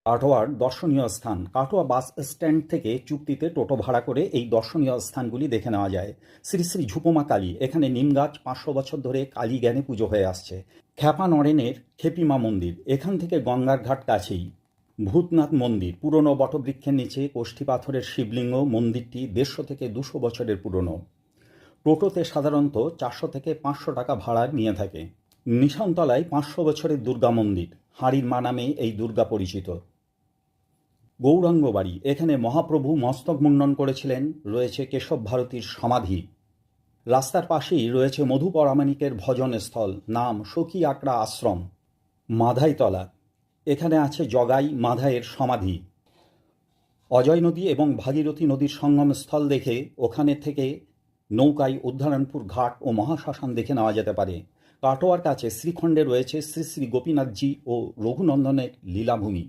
কাটোয়ার দর্শনীয় স্থান। কাটোয়া বাস স্ট্যান্ড থেকে চুক্তিতে টোটো ভাড়া করে এই দর্শনীয় স্থানগুলি দেখে নেওয়া যায়। শ্রী শ্রী ঝুপমা কালী, এখানে নিমগাছ ৫০০ বছর ধরে কালী জ্ঞানে পুজো হয়ে আসছে। খ্যাপা নরেনের খেপিমা মন্দির, এখান থেকে গঙ্গার ঘাট কাছেই। ভূতনাথ মন্দির, পুরনো বটবৃক্ষের নিচে কোষ্ঠী পাথরের শিবলিঙ্গ, মন্দিরটি ১৫০ থেকে ২০০ বছরের পুরনো। টোটোতে সাধারণত ৪০০ থেকে ৫০০ টাকা ভাড়া নিয়ে থাকে। নিশানতলায় ৫০০ বছরের দুর্গা মন্দির, হাঁড়ির মা নামে এই দুর্গা পরিচিত। গৌরাঙ্গ বাড়ি, এখানে মহাপ্রভু মস্তক মুন্ডন করেছিলেন, রয়েছে কেশব ভারতীর সমাধি। রাস্তার পাশেই রয়েছে মধু পরামানিকের ভজন স্থল, নাম সখী আকড়া আশ্রম। মাধাইতলা, এখানে আছে জগাই মাধাইয়ের সমাধি। অজয় নদী এবং ভাগীরথী নদীর সঙ্গম স্থল দেখে ওখানে থেকে নৌকায় উদ্ধারণপুর ঘাট ও মহাশ্মশান দেখে নেওয়া যেতে পারে। কাটোয়ার কাছে শ্রীখণ্ডে রয়েছে শ্রী শ্রী গোপীনাথজি ও রঘুনন্দনের লীলাভূমি।